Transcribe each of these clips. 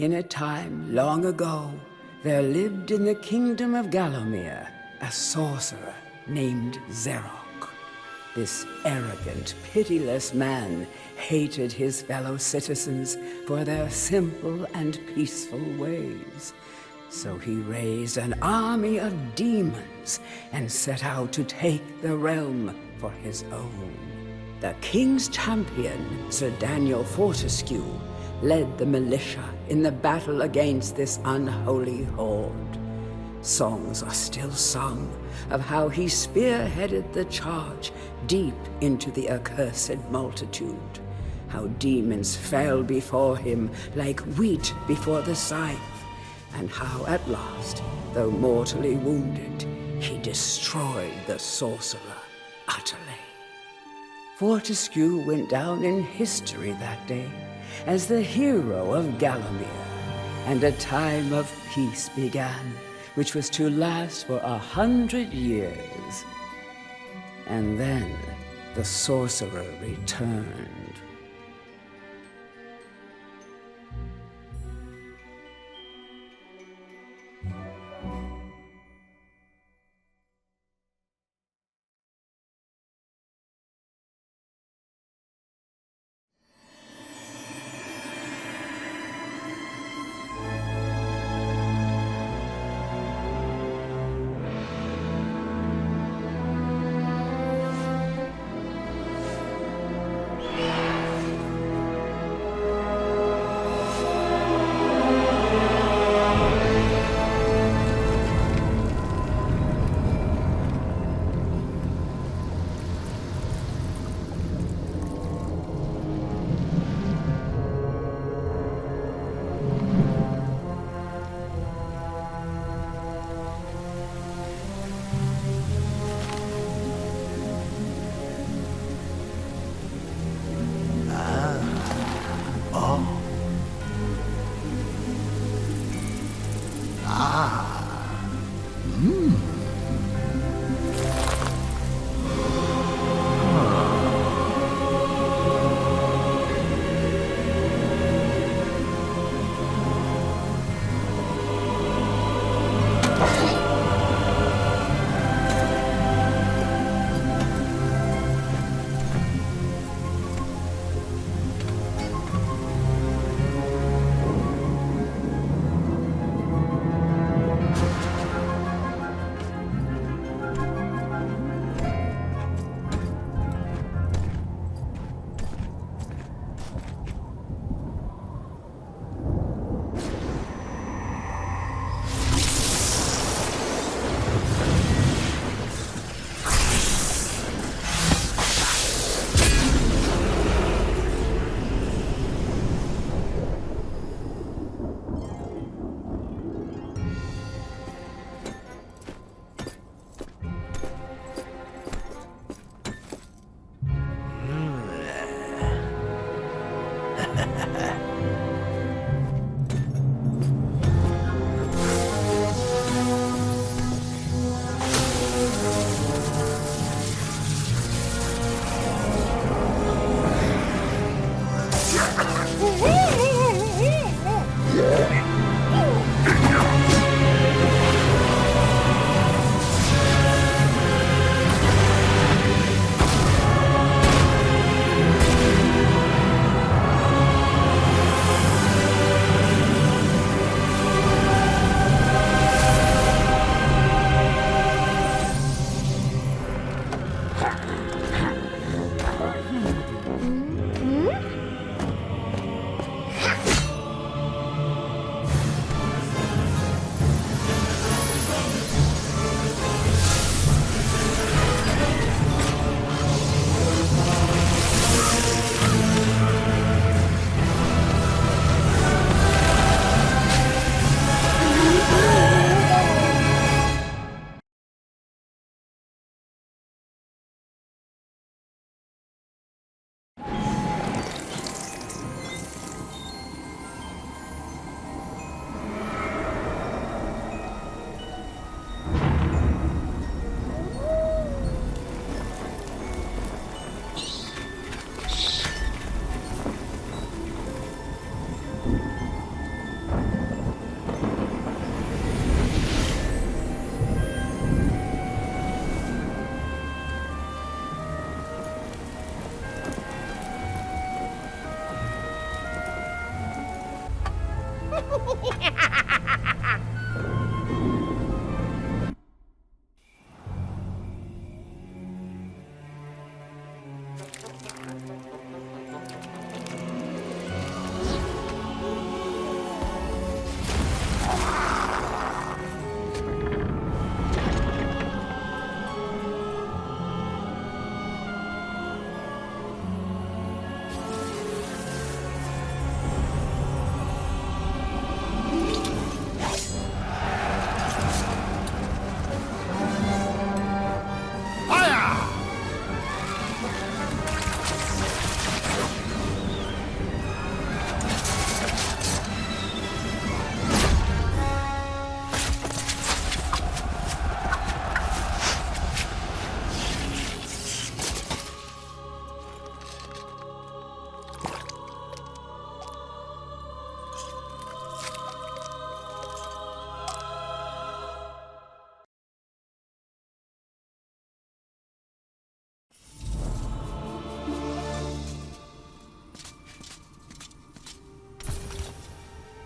In a time long ago, there lived in the kingdom of Gallowmere a sorcerer named Zarok. This arrogant, pitiless man hated his fellow citizens for their simple and peaceful ways. So he raised an army of demons and set out to take the realm for his own. The king's champion, Sir Daniel Fortesque, led the militia in the battle against this unholy horde. Songs are still sung of how he spearheaded the charge deep into the accursed multitude, how demons fell before him like wheat before the scythe, and how at last, though mortally wounded, he destroyed the sorcerer utterly. Fortesque went down in history that day as the hero of Gallowmere, and a time of peace began, which was to last for 100 years. And then the sorcerer returned.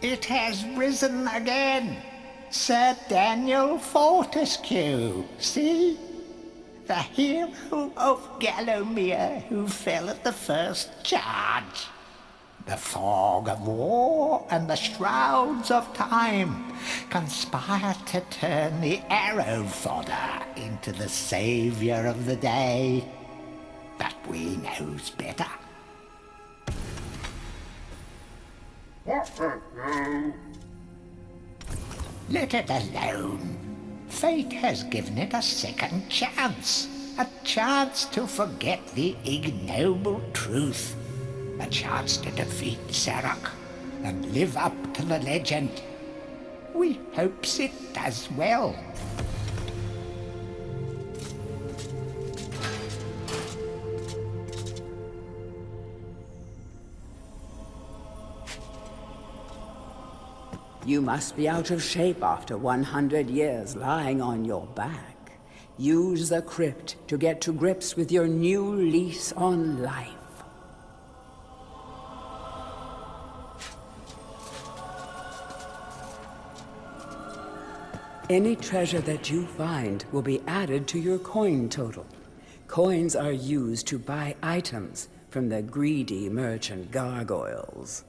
It has risen again. Sir Daniel Fortesque, see? The hero of Gallowmere who fell at the first charge. The fog of war and the shrouds of time conspire to turn the arrow fodder into the saviour of the day. But we knows better. Let it alone. Fate has given it a second chance. A chance to forget the ignoble truth. A chance to defeat Zarok and live up to the legend. We hopes it does well. You must be out of shape after 100 years lying on your back. Use the Crypt to get to grips with your new lease on life. Any treasure that you find will be added to your coin total. Coins are used to buy items from the greedy merchant gargoyles.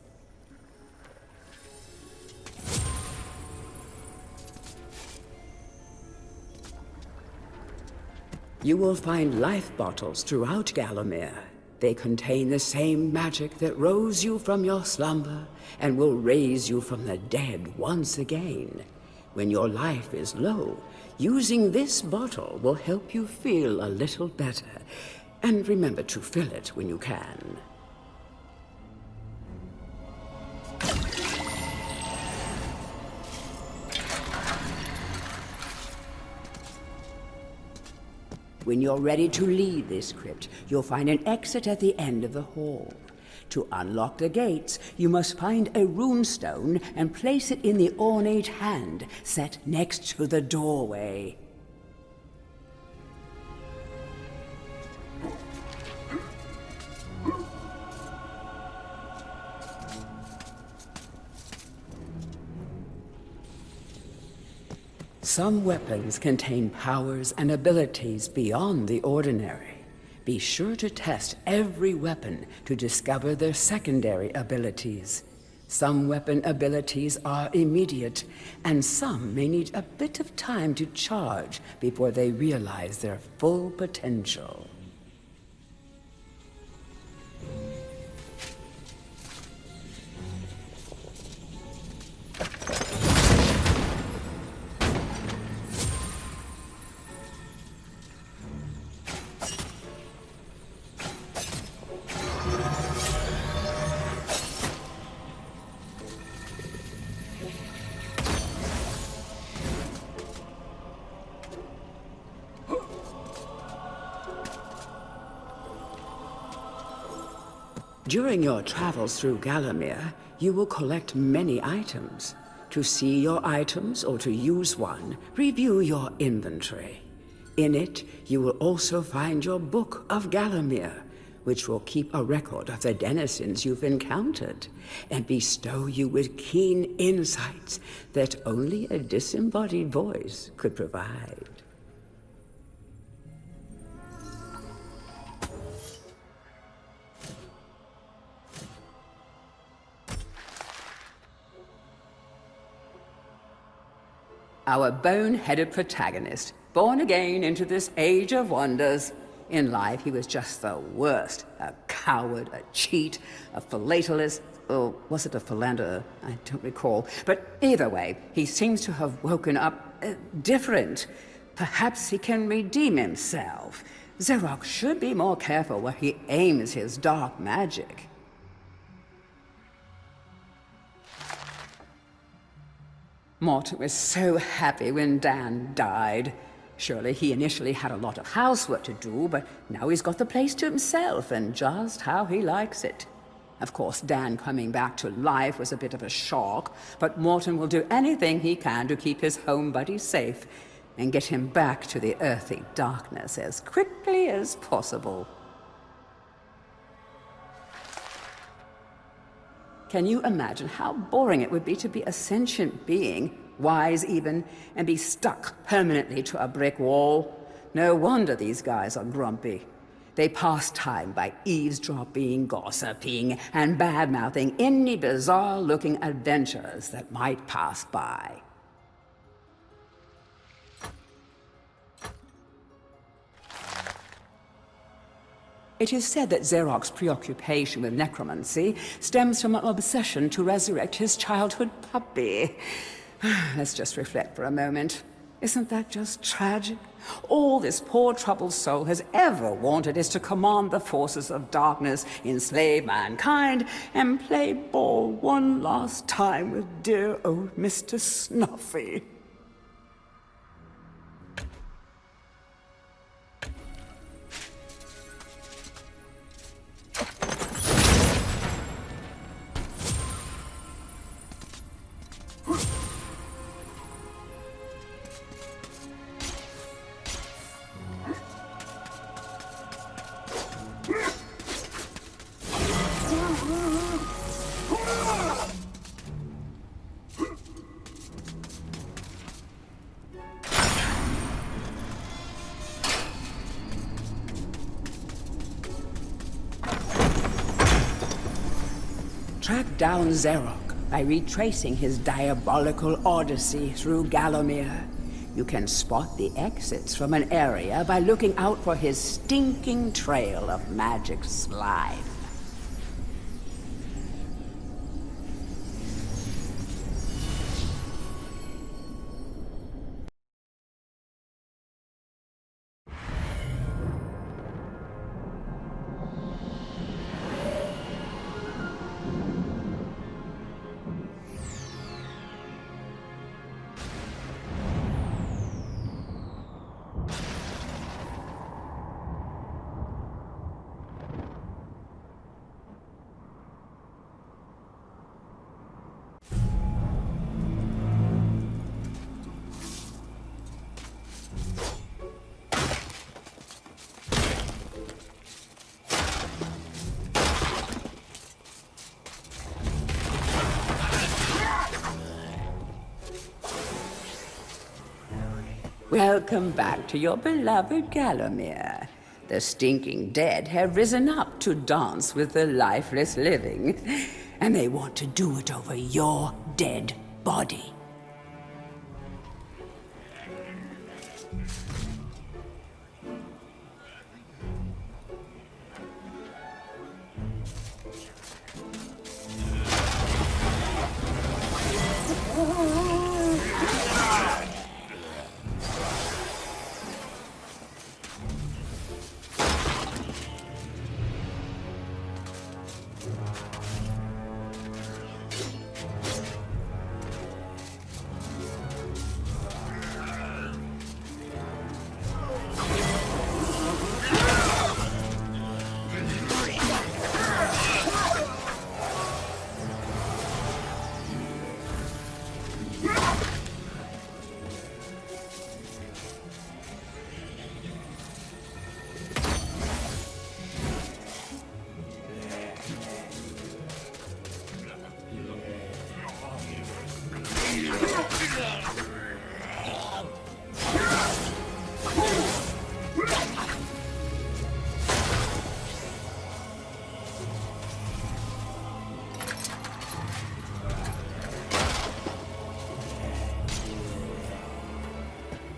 You will find life bottles throughout Gallowmere. They contain the same magic that rose you from your slumber and will raise you from the dead once again. When your life is low, using this bottle will help you feel a little better. And remember to fill it when you can. When you're ready to leave this crypt, you'll find an exit at the end of the hall. To unlock the gates, you must find a runestone and place it in the ornate hand set next to the doorway. Some weapons contain powers and abilities beyond the ordinary. Be sure to test every weapon to discover their secondary abilities. Some weapon abilities are immediate, and some may need a bit of time to charge before they realize their full potential. During your travels through Gallowmere, you will collect many items. To see your items or to use one, review your inventory. In it, you will also find your Book of Gallowmere, which will keep a record of the denizens you've encountered, and bestow you with keen insights that only a disembodied voice could provide. Our bone-headed protagonist, born again into this age of wonders. In life, he was just the worst. A coward, a cheat, a philatelist, or was it a philanderer? I don't recall. But either way, he seems to have woken up different. Perhaps he can redeem himself. Zarok should be more careful where he aims his dark magic. Morton was so happy when Dan died. Surely he initially had a lot of housework to do, but now he's got the place to himself and just how he likes it. Of course, Dan coming back to life was a bit of a shock, but Morton will do anything he can to keep his home buddy safe and get him back to the earthy darkness as quickly as possible. Can you imagine how boring it would be to be a sentient being, wise even, and be stuck permanently to a brick wall? No wonder these guys are grumpy. They pass time by eavesdropping, gossiping, and bad-mouthing any bizarre-looking adventurers that might pass by. It is said that Zarok's preoccupation with necromancy stems from an obsession to resurrect his childhood puppy. Let's just reflect for a moment. Isn't that just tragic? All this poor troubled soul has ever wanted is to command the forces of darkness, enslave mankind, and play ball one last time with dear old Mr. Snuffy. Track down Zarok by retracing his diabolical odyssey through Gallowmere. You can spot the exits from an area by looking out for his stinking trail of magic slime. Welcome back to your beloved Gallowmere. The stinking dead have risen up to dance with the lifeless living, and they want to do it over your dead body.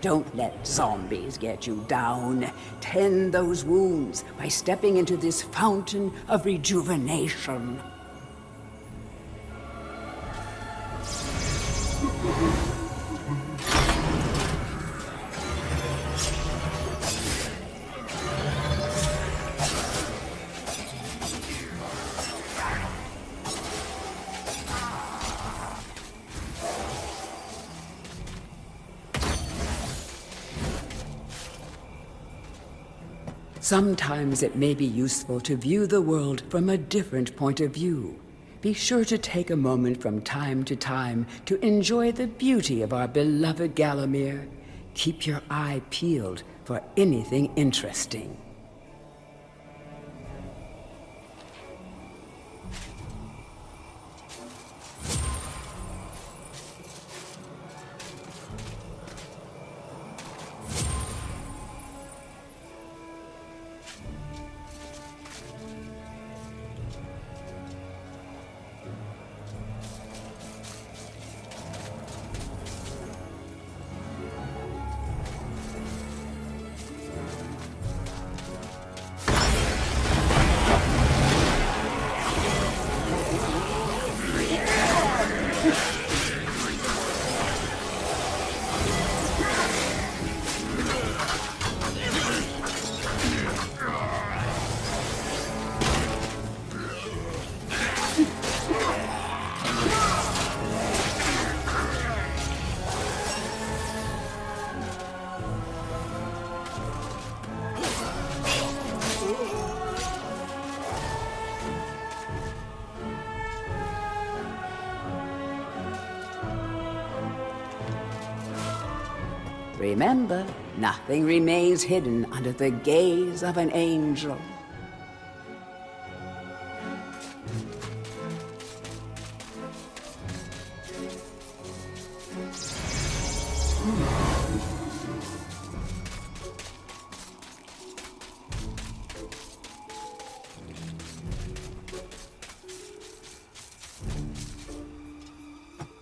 Don't let zombies get you down. Tend those wounds by stepping into this fountain of rejuvenation. Sometimes it may be useful to view the world from a different point of view. Be sure to take a moment from time to time to enjoy the beauty of our beloved Gallowmere. Keep your eye peeled for anything interesting. Remember, nothing remains hidden under the gaze of an angel.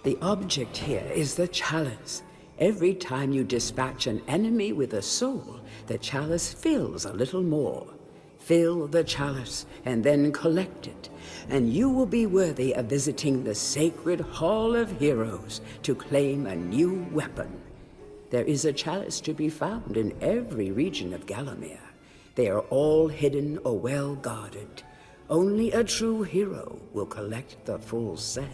The object here is the chalice. Every time you dispatch an enemy with a soul, the chalice fills a little more. Fill the chalice and then collect it, and you will be worthy of visiting the sacred Hall of Heroes to claim a new weapon. There is a chalice to be found in every region of Gallowmere. They are all hidden or well guarded. Only a true hero will collect the full set.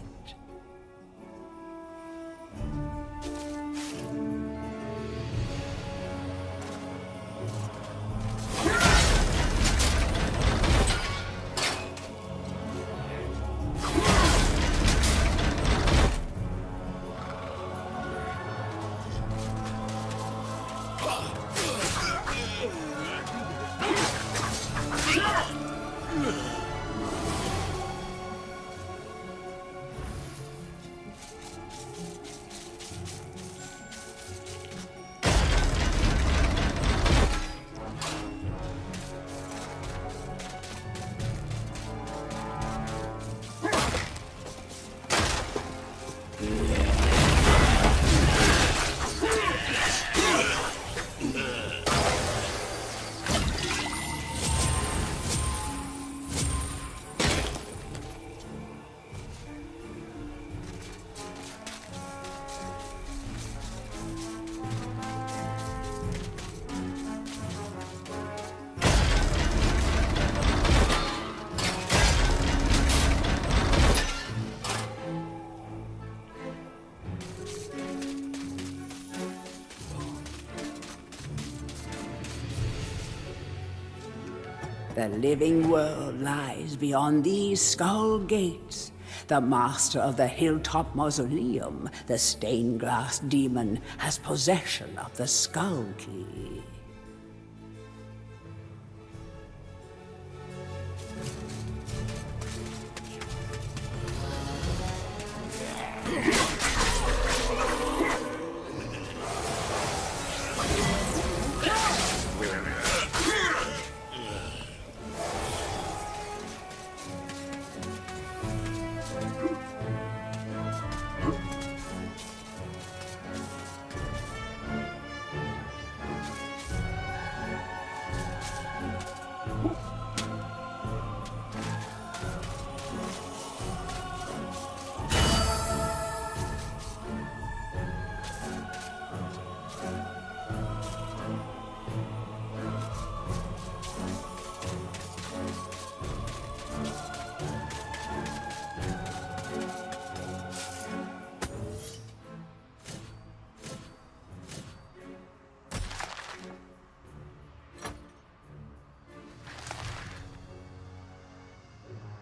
The living world lies beyond these skull gates. The master of the hilltop mausoleum, the stained glass demon, has possession of the skull key.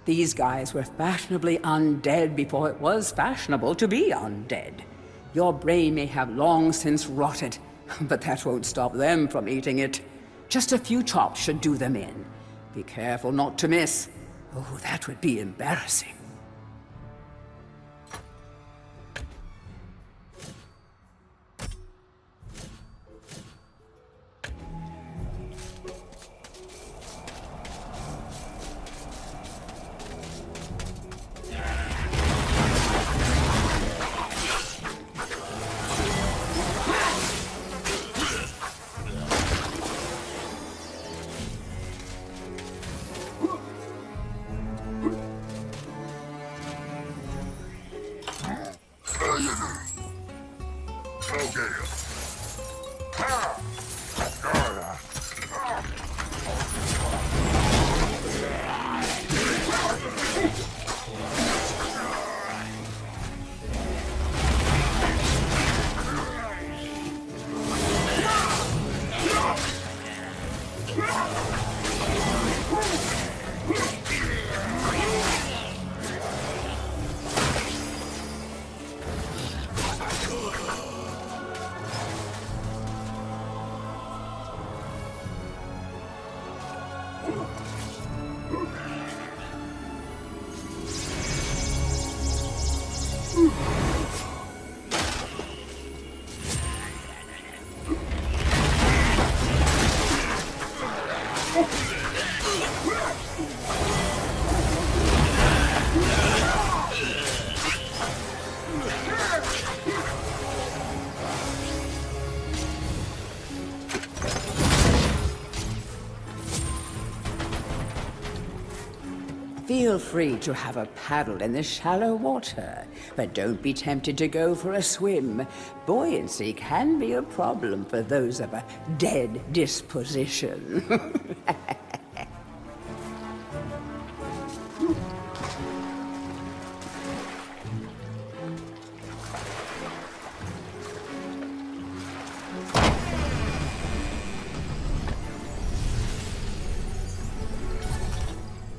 These guys were fashionably undead before it was fashionable to be undead. Your brain may have long since rotted, but that won't stop them from eating it. Just a few chops should do them in. Be careful not to miss. Oh, that would be embarrassing. Feel free to have a paddle in the shallow water, but don't be tempted to go for a swim. Buoyancy can be a problem for those of a dead disposition.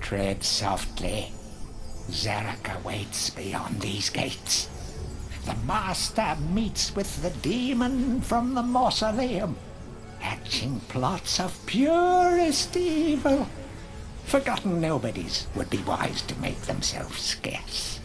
Tread softly. Zarok awaits beyond these gates. The Master meets with the demon from the mausoleum, hatching plots of purest evil. Forgotten nobodies would be wise to make themselves scarce.